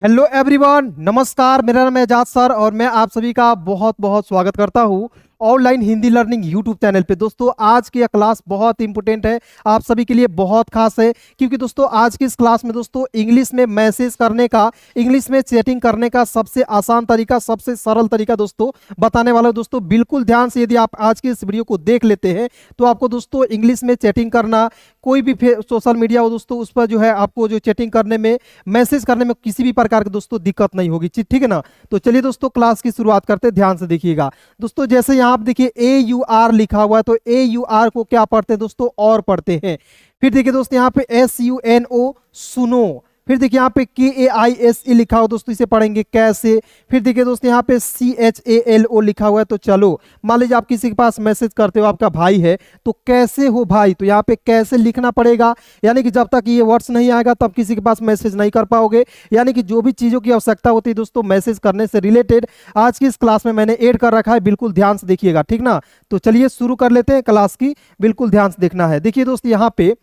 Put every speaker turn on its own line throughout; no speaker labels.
Hello everyone, नमस्कार। मेरा नाम है एजाज सर और मैं आप सभी का बहुत बहुत स्वागत करता हूं online Hindi learning YouTube channel पे। दोस्तों, आज की यह क्लास बहुत इंपॉर्टेंट है, आप सभी के लिए बहुत खास है, क्योंकि दोस्तों आज की इस क्लास में दोस्तों इंग्लिश में मैसेज करने का, इंग्लिश में चैटिंग करने का सबसे आसान तरीका, सबसे सरल तरीका दोस्तों बताने वाला हूं। दोस्तों बिल्कुल ध्यान से यदि आप आज की इस वीडियो को देख लेते हैं तो आपको दोस्तों इंग्लिश में चैटिंग करना, कोई भी सोशल मीडिया हो दोस्तों उस पर जो है आपको जो चैटिंग करने में, मैसेज करने में किसी भी प्रकार की दोस्तों दिक्कत नहीं होगी। ठीक है ना। तो चलिए दोस्तों क्लास की शुरुआत करते हैं, ध्यान से देखिएगा। दोस्तों जैसे यहाँ आप देखिए AUR लिखा हुआ है, तो AUR को क्या पढ़ते हैं दोस्तों? और पढ़ते हैं। फिर देखिए दोस्तों यहाँ पे SUNO सुनो। फिर देखिए यहाँ पे KAISE लिखा हुआ दोस्तों, इसे पढ़ेंगे कैसे। फिर देखिए दोस्तों यहाँ पे CHALO लिखा हुआ है, तो चलो मान लीजिए आप किसी के पास मैसेज करते हो, आपका भाई है, तो कैसे हो भाई, तो यहाँ पे कैसे लिखना पड़ेगा। यानी कि जब तक ये वर्ड्स नहीं आएगा तब किसी के पास मैसेज नहीं कर पाओगे। यानी कि जो भी चीज़ों की आवश्यकता होती है दोस्तों मैसेज करने से रिलेटेड, आज की इस क्लास में मैंने ऐड कर रखा है, बिल्कुल ध्यान से देखिएगा। ठीक ना। तो चलिए शुरू कर लेते हैं क्लास की, बिल्कुल ध्यान से देखना है। देखिए दोस्तों यहाँ पे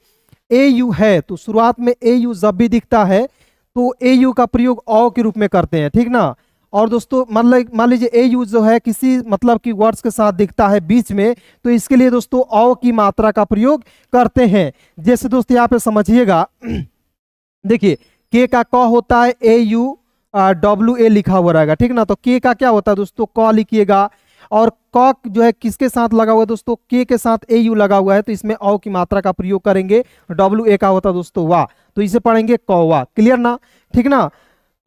AU है, तो शुरुआत में AU जब भी दिखता है तो AU का प्रयोग औ के रूप में करते हैं। ठीक ना। और दोस्तों मान लीजिए AU जो है किसी मतलब की वर्ड्स के साथ दिखता है बीच में, तो इसके लिए दोस्तों औ की मात्रा का प्रयोग करते हैं। जैसे दोस्तों यहाँ पे समझिएगा, देखिए के का क होता है, AUWA लिखा हुआ रहेगा। ठीक ना। तो के का क्या होता है दोस्तों? क लिखिएगा। और क जो है किसके साथ लगा हुआ है दोस्तों? के साथ AU लगा हुआ है, तो इसमें औ की मात्रा का प्रयोग करेंगे। WA का होता है दोस्तों वाह, तो इसे पढ़ेंगे कौवा। क्लियर ना। ठीक ना।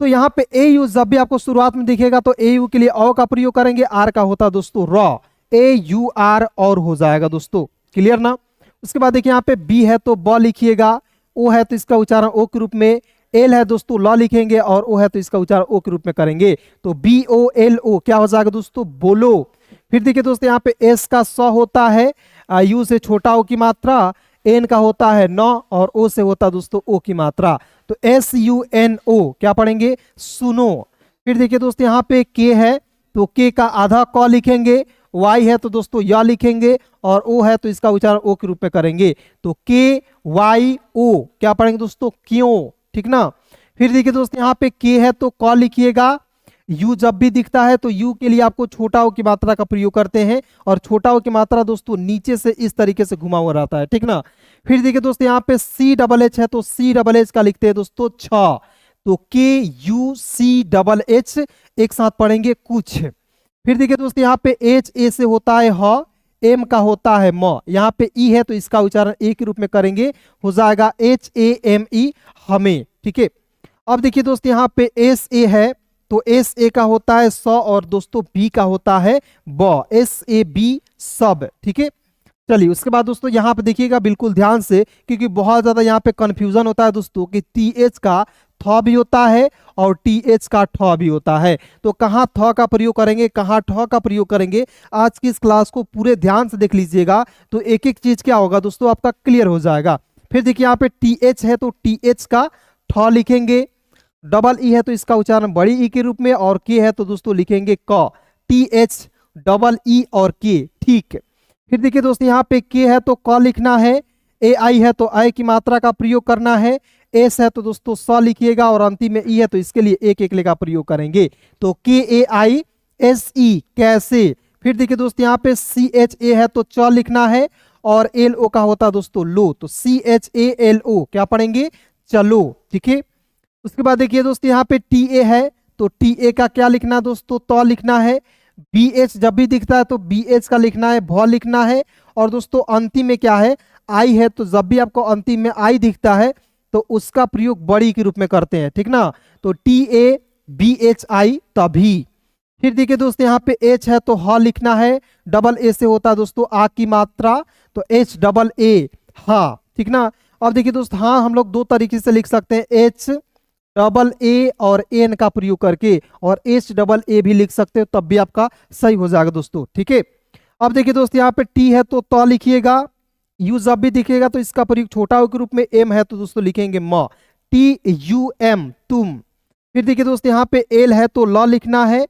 तो यहाँ पे AU जब भी आपको शुरुआत में दिखेगा तो AU के लिए औ का प्रयोग करेंगे। R का होता है दोस्तों रॉ, AUR और हो जाएगा दोस्तों। क्लियर ना। उसके बाद देखिए यहाँ पे B है तो ब लिखिएगा, O है तो इसका उच्चारण ओ के रूप में, L है दोस्तों ल लिखेंगे, और O है तो इसका उच्चारण ओ के रूप में करेंगे। तो BOLO क्या हो जाएगा दोस्तों? बोलो। फिर देखिए दोस्तों यहाँ पे S का स होता है, U से छोटा ओ की मात्रा, N का होता है न, और O से होता है दोस्तों ओ की मात्रा। तो SUNO क्या पढ़ेंगे? सुनो। फिर देखिए दोस्तों यहाँ पे K है तो K का आधा क लिखेंगे, Y है तो दोस्तों य लिखेंगे, और O है तो इसका उच्चारण ओ के रूप में करेंगे। तो KYO क्या पढ़ेंगे दोस्तों? क्यों। ठीक ना। फिर देखिए दोस्तों यहाँ पे K है तो क लिखिएगा। U जब भी दिखता है तो U के लिए आपको छोटा ओ की मात्रा का प्रयोग करते हैं, और छोटा ओ की मात्रा दोस्तों नीचे से इस तरीके से घुमा हुआ रहता है। ठीक ना। फिर देखिए दोस्तों यहाँ पे CHH है तो CHH का लिखते हैं दोस्तों छ, तो KUCHH एक साथ पढ़ेंगे कुछ। फिर देखिए दोस्तों यहाँ पे HA से होता है ह, M का होता है म, यहाँ पे E है तो इसका उच्चारण ए के रूप में करेंगे, हो जाएगा HAME हमें। ठीक है। अब देखिए दोस्तों यहाँ पे SA है तो SA का होता है स, और दोस्तों B का होता है ब, SAB सब। ठीक है। चलिए उसके बाद दोस्तों यहाँ पे देखिएगा बिल्कुल ध्यान से, क्योंकि बहुत ज्यादा यहाँ पे कंफ्यूजन होता है दोस्तों कि TH का थ भी होता है और TH का ठ भी होता है। तो कहाँ थ का प्रयोग करेंगे, कहाँ ठ का प्रयोग करेंगे, आज की इस क्लास को पूरे ध्यान से देख लीजिएगा, तो एक एक चीज क्या होगा दोस्तों आपका क्लियर हो जाएगा। फिर देखिए यहाँ पे TH है तो TH का ठ लिखेंगे, डबल ई है तो इसका उच्चारण बड़ी ई के रूप में, और के है तो दोस्तों लिखेंगे क, TH डबल ई और के। ठीक। फिर देखिए दोस्तों यहाँ पे के है तो क लिखना है, AI है तो आई की मात्रा का प्रयोग करना है, S है तो दोस्तों स लिखिएगा, और अंतिम में ई है तो इसके लिए एक एक ले का प्रयोग करेंगे। तो KAISE कैसे। फिर देखिए दोस्तों यहाँ पे CHA है तो च लिखना है, और LO का होता है दोस्तों लो, तो CHALO क्या पढ़ेंगे? चलो। ठीक है। उसके बाद देखिए दोस्तों यहाँ पे TA है तो TA का क्या लिखना है दोस्तों? तो लिखना है। BH जब भी दिखता है तो BH का लिखना है, भ लिखना है, और दोस्तों अंतिम में क्या है? I है, तो जब भी आपको अंतिम में I दिखता है तो उसका प्रयोग बड़ी के रूप में करते हैं। ठीक ना। तो TABHI तभी। फिर देखिए दोस्तों यहाँ पे H है तो ह लिखना है, डबल A से होता है दोस्तों आ की मात्रा, तो HAA हाँ। ठीक ना। अब देखिए दोस्तों हाँ हम लोग दो तरीके से लिख सकते हैं, HAA और N का प्रयोग करके, और HAA भी लिख सकते हो, तब भी आपका सही हो जाएगा दोस्तों। ठीक है। अब देखिए दोस्तों यहाँ पे T है तो त लिखिएगा, U जब भी दिखेगा तो इसका प्रयोग छोटा ओ के रूप में, M है तो दोस्तों लिखेंगे म, TUM तुम। फिर देखिए दोस्तों यहाँ पे L है तो ल लिखना है,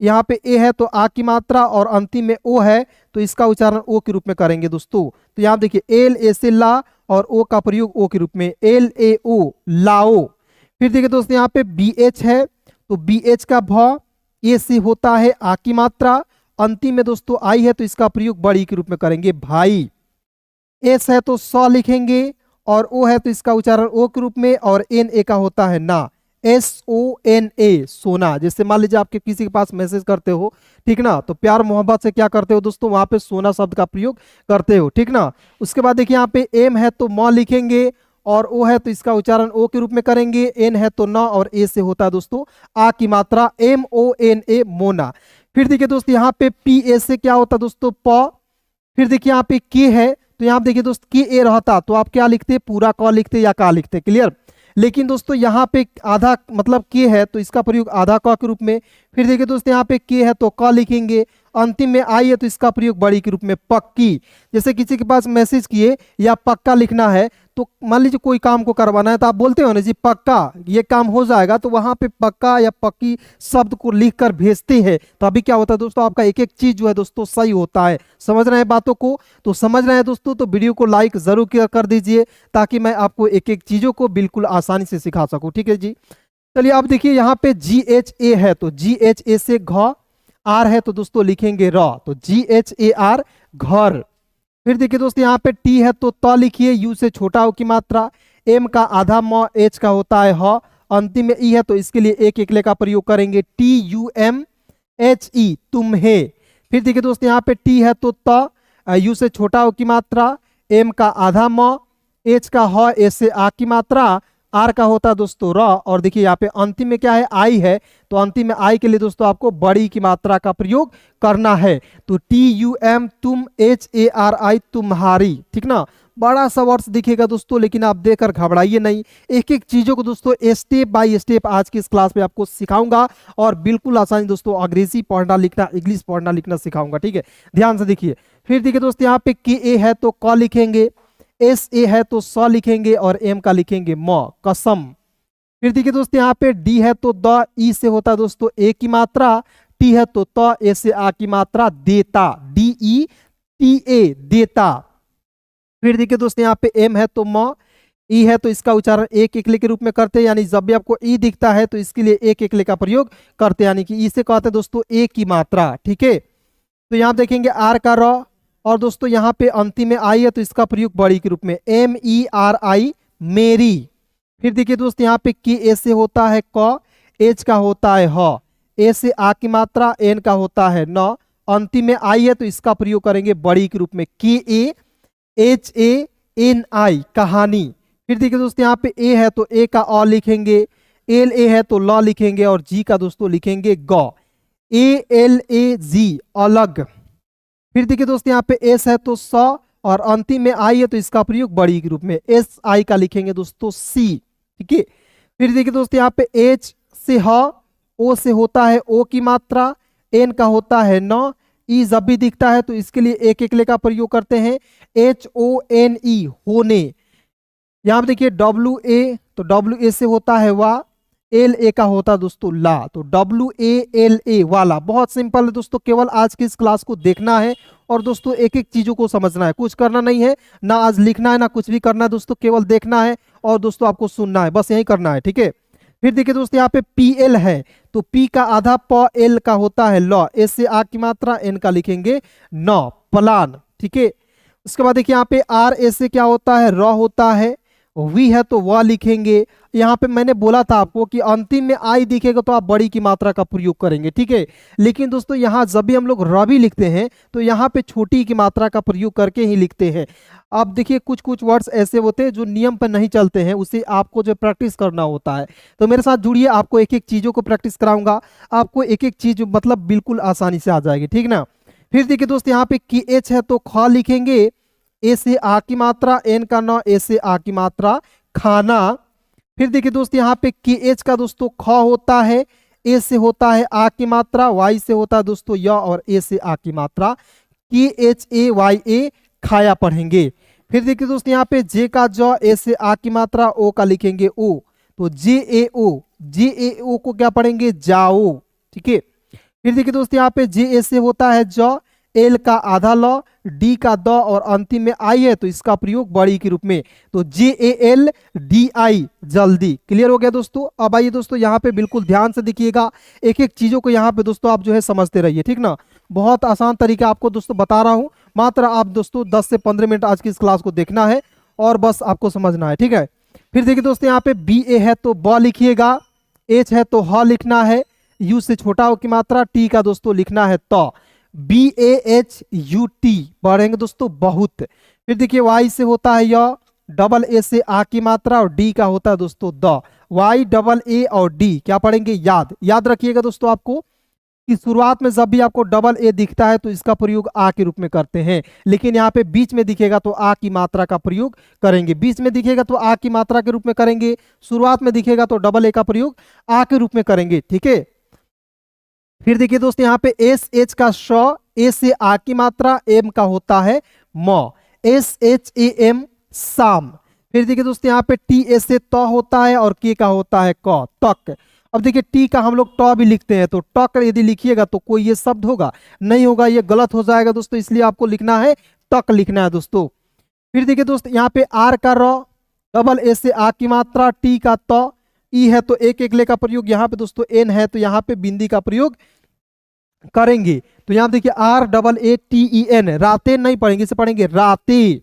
यहाँ पे A है तो आ की मात्रा, और अंतिम में O है तो इसका उच्चारण ओ के रूप में करेंगे दोस्तों। तो यहाँ देखिए LA से ला, और ओ का प्रयोग ओ के रूप में, LAO लाओ। फिर देखिए दोस्त यहाँ पे बी एच है, तो बी एच का भ, ए से होता है आ की मात्रा, अंतिम में दोस्तों आई है तो इसका प्रयोग बड़ी के रूप में करेंगे भाई। एस है तो स लिखेंगे, और ओ है तो इसका उच्चारण ओ के रूप में, और एन ए का होता है ना, एस ओ एन ए सोना। जैसे मान लीजिए आपके किसी के पास मैसेज करते हो, ठीक ना, तो प्यार मोहब्बत से क्या करते हो दोस्तों, वहां पे सोना शब्द का प्रयोग करते हो, ठीक ना। उसके बाद देखिए यहाँ पे एम है तो म लिखेंगे, और ओ है तो इसका उच्चारण ओ के रूप में करेंगे, एन है तो न, और ए से होता है दोस्तों आ की मात्रा, एम ओ एन ए मोना। फिर देखिए दोस्त यहाँ पे पी ए से क्या होता है दोस्तों प। फिर देखिए यहाँ पे के है, तो यहाँ देखिए दोस्त के ए रहता तो आप क्या लिखते, पूरा क लिखते या का लिखते, क्लियर। लेकिन दोस्तों यहाँ पे आधा मतलब के है तो इसका प्रयोग आधा क के रूप में। फिर देखिए दोस्तों यहाँ पे के है तो क लिखेंगे, अंतिम में आई है तो इसका प्रयोग बड़ी के रूप में पक्की। जैसे किसी के पास मैसेज किए या पक्का लिखना है, तो मान लीजिए कोई काम को करवाना है तो आप बोलते हो ना जी पक्का ये काम हो जाएगा, तो वहां पे पक्का या पक्की शब्द को लिख कर भेजते हैं, तो अभी क्या होता है दोस्तों, आपका एक एक चीज जो है दोस्तों सही होता है। समझ रहे हैं बातों को, तो समझ रहे हैं दोस्तों, तो वीडियो को लाइक जरूर कर दीजिए ताकि मैं आपको एक एक चीजों को बिल्कुल आसानी से सिखा सकूं, ठीक है जी। चलिए आप देखिए यहाँ पे जी एच ए है, तो जी एच ए से घ, आर है तो दोस्तों लिखेंगे र, तो जी एच ए आर घर। फिर देखिए दोस्तों यहाँ पे टी है तो त लिखिए, यू से छोटा हो की मात्रा, एम का आधा म, एच का होता है ह, अंतिम में ई है तो इसके लिए एक एकले का प्रयोग करेंगे, T U M H E तुम्हें। फिर देखिए दोस्तों यहाँ पे टी है तो त, यू से छोटा हो की मात्रा, एम का आधा म, एच का ह, ए से आ की मात्रा, आर का होता है दोस्तों र, और देखिए यहाँ पे अंतिम में क्या है आई है, तो अंतिम में आई के लिए दोस्तों आपको बड़ी की मात्रा का प्रयोग करना है, तो टी यू एम तुम, एच ए आर आई तुम्हारी, ठीक ना। बड़ा सा वर्ड्स दिखेगा दोस्तों, लेकिन आप देखकर घबराइए नहीं, एक एक चीजों को दोस्तों स्टेप बाय स्टेप आज की इस क्लास में आपको सिखाऊंगा, और बिल्कुल आसानी दोस्तों अंग्रेजी पढ़ना लिखना, इंग्लिश पढ़ना लिखना सिखाऊंगा, ठीक है, ध्यान से देखिए। फिर देखिए दोस्तों यहाँ पे के ए है तो क लिखेंगे, एस ए है तो स लिखेंगे, और एम का लिखेंगे म, कसम। फिर देखिए दोस्तों यहाँ पे डी है तो द, ई से होता है दोस्तों ए की मात्रा, टी है तो त, ए से आ की मात्रा, देता, डी ई टी ए देता। फिर देखिए दोस्तों यहाँ पे एम है तो म, ई है तो इसका उच्चारण एक एकले के रूप में करते हैं, यानी जब भी आपको ई दिखता है तो इसके लिए एक एकले का प्रयोग करते हैं, यानी कि ई से कहते हैं दोस्तों ए की मात्रा, ठीक है। तो यहाँ देखेंगे आर का र, और दोस्तों यहाँ पे अंतिम में आई है तो इसका प्रयोग बड़ी के रूप में, एम ई आर आई मेरी। फिर देखिए दोस्त यहाँ पे के ए से होता है क, एच का होता है ह, ए से आ की मात्रा, एन का होता है न, अंतिम में आई है तो इसका प्रयोग करेंगे बड़ी के रूप में, के ए एच ए एन आई कहानी। फिर देखिए दोस्त यहाँ पे ए है तो ए का अ लिखेंगे, एल ए है तो ल लिखेंगे, और जी का दोस्तों लिखेंगे ग, ए एल ए जी अलग। फिर देखिए दोस्त यहाँ पे एस है तो स, और अंतिम में आई है तो इसका प्रयोग बड़ी के रूप में, एस आई का लिखेंगे दोस्तों सी, ठीक है। फिर देखिए दोस्त यहाँ पे एच से ह, ओ से होता है ओ की मात्रा, एन का होता है न, ई जब भी दिखता है तो इसके लिए एक एकले का प्रयोग करते हैं, एच ओ एन ई होने। यहाँ पे देखिए डब्ल्यू ए, तो डब्ल्यू ए से होता है वा, एल ए का होता है दोस्तों ला, तो डब्ल्यू ए एल ए वाला। बहुत सिंपल है दोस्तों, केवल आज की इस क्लास को देखना है, और दोस्तों एक एक चीजों को समझना है, कुछ करना नहीं है, ना आज लिखना है ना कुछ भी करना है दोस्तों, केवल देखना है और दोस्तों आपको सुनना है, बस यही करना है, ठीक है। फिर देखिए दोस्तों यहाँ पे पी एल है, तो पी का आधा प, एल का होता है ल, ए से आ की मात्रा, एन का लिखेंगे न, प्लान, ठीक है। उसके बाद देखिए यहाँ पे आर ए से क्या होता है र होता है, वी है तो वह लिखेंगे। यहाँ पे मैंने बोला था आपको कि अंतिम में आई दिखेगा तो आप बड़ी की मात्रा का प्रयोग करेंगे, ठीक है। लेकिन दोस्तों यहाँ जब भी हम लोग रवि लिखते हैं तो यहाँ पे छोटी की मात्रा का प्रयोग करके ही लिखते हैं। अब देखिए कुछ कुछ वर्ड्स ऐसे होते हैं जो नियम पर नहीं चलते हैं, उसे आपको जो प्रैक्टिस करना होता है। तो मेरे साथ जुड़िए, आपको एक एक चीजों को प्रैक्टिस कराऊंगा, आपको एक एक चीज मतलब बिल्कुल आसानी से आ जाएगी, ठीक ना। फिर देखिए दोस्त यहाँ पे की एच है तो ख लिखेंगे, ए से आ की मात्रा, एन का न, ए से आ की मात्रा, खाना। फिर देखिए दोस्त यहाँ पे के एच का दोस्तों ख होता है, ए से होता है आ की मात्रा, वाई से होता है दोस्तों य, और ए से आ की मात्रा, के एच ए वाई ए खाया पढ़ेंगे। फिर देखिए दोस्त यहाँ पे जे का ज, ए से आ की मात्रा, ओ का लिखेंगे ओ, तो जे ए ओ, जे ए ओ को क्या पढ़ेंगे जाओ, ठीक है। फिर देखिए दोस्त यहाँ पे जे ए से होता है ज, एल का आधा ल, डी का द और अंतिम में आई है तो इसका प्रयोग बड़ी के रूप में। तो JALDI जल्दी। क्लियर हो गया दोस्तों। अब आइए दोस्तों यहाँ पे बिल्कुल ध्यान से देखिएगा, एक एक चीजों को यहाँ पे दोस्तों आप जो है समझते रहिए, ठीक ना। बहुत आसान तरीका आपको दोस्तों बता रहा हूँ, मात्र आप दोस्तों 10 से 15 मिनट आज की इस क्लास को देखना है और बस आपको समझना है, ठीक है। फिर देखिए दोस्तों यहाँ पे BA है तो ब लिखिएगा, H है तो ह लिखना है, U से छोटा हो की मात्रा, T का दोस्तों लिखना है तो, BAHUT पढ़ेंगे दोस्तों बहुत। फिर देखिए Y से होता है य, डबल A से आ की मात्रा और D का होता है दोस्तों द। YAA और D क्या पढ़ेंगे, याद रखिएगा दोस्तों आपको कि शुरुआत में जब भी आपको डबल ए दिखता है तो इसका प्रयोग आ के रूप में करते हैं, लेकिन यहाँ पे बीच में दिखेगा तो आ की मात्रा का प्रयोग करेंगे, बीच में दिखेगा तो आ की मात्रा के रूप में करेंगे, शुरुआत में दिखेगा तो डबल ए का प्रयोग आ के रूप में करेंगे, ठीक है। फिर देखिए दोस्तों यहाँ पे SH का श, ए से आ की मात्रा, एम का होता है म, SHAM शाम। फिर देखिए दोस्तों यहाँ पे TA से त होता है और के का होता है क, तक। अब देखिए टी का हम लोग ट भी लिखते हैं तो टक यदि लिखिएगा तो कोई ये शब्द होगा नहीं होगा, ये गलत हो जाएगा दोस्तों, इसलिए आपको लिखना है टक लिखना है दोस्तों। फिर देखिए दोस्तों यहाँ पे आर का र, डबल ए से आ की मात्रा, टी का त, ई है तो एक ले का प्रयोग, यहाँ पे दोस्तों एन है तो यहाँ पे बिंदी का प्रयोग करेंगे। तो यहाँ देखिए RAATEN, राते नहीं पढ़ेंगे, इसे पढ़ेंगे राते।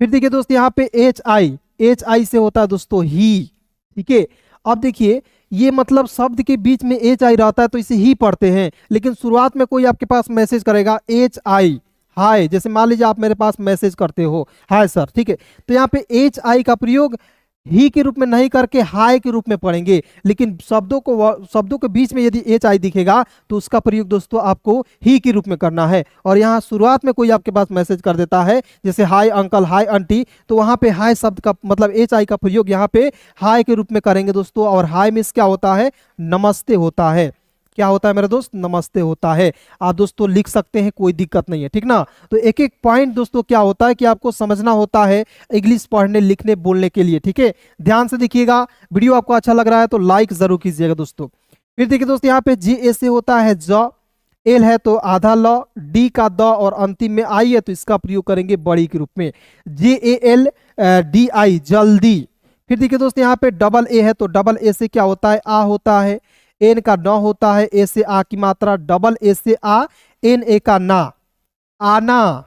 फिर देखिए दोस्तों यहाँ पे HI से होता है दोस्तों ही, ठीक है। अब देखिए ये मतलब शब्द के बीच में HI रहता है तो इसे ही पढ़ते हैं, लेकिन शुरुआत में कोई आपके पास मैसेज करेगा HI हाय, जैसे मान लीजिए आप मेरे पास मैसेज करते हो हाय सर, ठीक है, तो यहाँ पे HI का प्रयोग ही के रूप में नहीं करके हाय के रूप में पढ़ेंगे, लेकिन शब्दों के बीच में यदि HI दिखेगा तो उसका प्रयोग दोस्तों आपको ही के रूप में करना है। और यहाँ शुरुआत में कोई आपके पास मैसेज कर देता है जैसे हाय अंकल, हाय आंटी, तो वहां पे हाय शब्द का मतलब HI का प्रयोग यहाँ पे हाय के रूप में करेंगे दोस्तों। और हाय मीन्स क्या होता है, नमस्ते होता है। क्या होता है मेरे दोस्त, नमस्ते होता है। आप दोस्तों लिख सकते हैं, कोई दिक्कत नहीं है, ठीक ना। तो एक एक पॉइंट दोस्तों क्या होता है कि आपको समझना होता है इंग्लिश पढ़ने लिखने बोलने के लिए, ठीक है। ध्यान से देखिएगा, वीडियो आपको अच्छा लग रहा है तो लाइक जरूर कीजिएगा दोस्तों। फिर देखिए दोस्तों यहाँ पे JA से होता है ज, एल है तो आधा ल, डी का द और अंतिम में आई है तो इसका प्रयोग करेंगे बड़ी के रूप में, JALDI जल्दी। फिर देखिए दोस्तों यहाँ पे डबल ए है तो डबल ए से क्या होता है, आ होता है, एन का न होता है, ए से आ की मात्रा, डबल ए से आ, एन ए का ना, आना।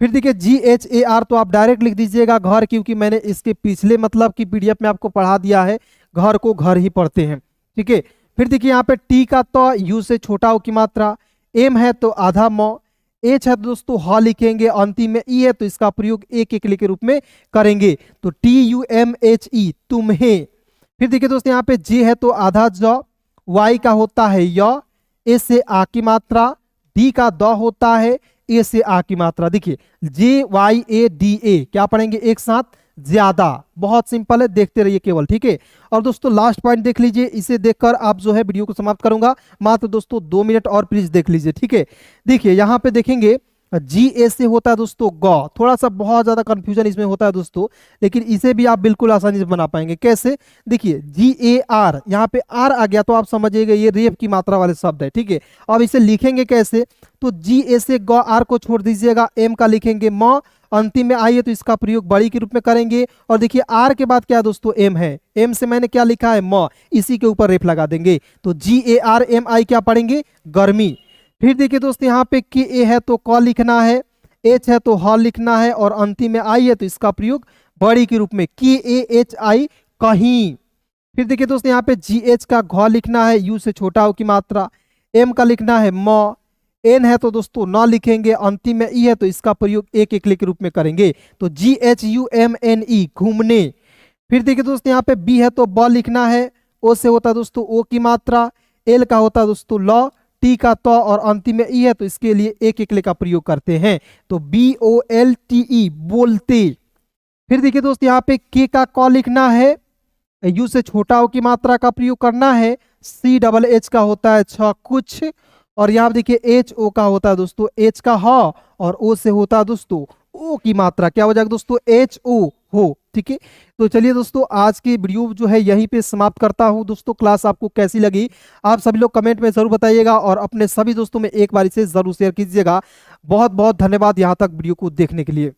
फिर देखिए GHAR तो आप डायरेक्ट लिख दीजिएगा घर, क्योंकि मैंने इसके पिछले मतलब की PDF में आपको पढ़ा दिया है, घर को घर ही पढ़ते हैं, ठीक है। फिर देखिए यहाँ पे टी का तो, यू से छोटा हो की मात्रा, एम है तो आधा म, एच है तो दोस्तों ह लिखेंगे, अंतिम में ई है तो इसका प्रयोग एक के रूप में करेंगे, तो TUMHE तुम्हें। फिर देखिए दोस्तों यहाँ पे जे है तो आधा ज, वाई का होता है य, ए से आ की मात्रा, डी का द होता है, ए से आ की मात्रा। देखिए JYADA क्या पढ़ेंगे एक साथ, ज्यादा। बहुत सिंपल है, देखते रहिए केवल, ठीक है। और दोस्तों लास्ट पॉइंट देख लीजिए, इसे देखकर आप जो है वीडियो को समाप्त करूंगा, मात्र दोस्तों 2 मिनट और प्लीज देख लीजिए, ठीक है। देखिए यहाँ पे देखेंगे GA से होता है दोस्तों ग, थोड़ा सा बहुत ज्यादा कंफ्यूजन इसमें होता है दोस्तों, लेकिन इसे भी आप बिल्कुल आसानी से बना पाएंगे। कैसे, देखिए GAR, यहाँ पे आर आ गया तो आप समझिएगा ये रेप की मात्रा वाले शब्द है, ठीक है। अब इसे लिखेंगे कैसे, तो GA से ग, आर को छोड़ दीजिएगा, एम का लिखेंगे म, अंतिम में आई है तो इसका प्रयोग बड़ी के रूप में करेंगे। और देखिए आर के बाद क्या दोस्तों, एम है, एम से मैंने क्या लिखा है, म, इसी के ऊपर रेप लगा देंगे, तो GARMI क्या पढ़ेंगे, गर्मी। फिर देखिए दोस्तों यहाँ पे KA है तो क लिखना है, H है तो ह लिखना है और अंतिम में आई है तो इसका प्रयोग बड़ी के रूप में, KAHI कहीं। फिर देखिए दोस्तों यहाँ पे GH का घ लिखना है, U से छोटा हो की मात्रा, M का लिखना है म, N है तो दोस्तों न लिखेंगे, अंतिम में ई है तो इसका प्रयोग एक के रूप में करेंगे, तो GHUMNE घूमने। फिर देखिए दोस्तों यहाँ पे B है तो ब लिखना है, O से होता है दोस्तों ओ की मात्रा, L का होता है दोस्तों ल, टी का तो और अंतिम में ई है तो इसके लिए एक का प्रयोग करते हैं, तो BOLTE बोलते। फिर देखिए दोस्त यहाँ पे के का क लिखना है, यू से छोटा हो की मात्रा का प्रयोग करना है, CHH का होता है छ कुछ, और यहाँ देखिए HO का होता है दोस्तों एच का ह, और ओ से होता है दोस्तों ओ की मात्रा क्या हो जाएगा दोस्तों, एच ओ हो। ठीक है, तो चलिए दोस्तों आज की वीडियो जो है यहीं पे समाप्त करता हूं। दोस्तों क्लास आपको कैसी लगी आप सभी लोग कमेंट में जरूर बताइएगा और अपने सभी दोस्तों में एक बार इसे जरूर शेयर कीजिएगा। बहुत बहुत धन्यवाद यहाँ तक वीडियो को देखने के लिए।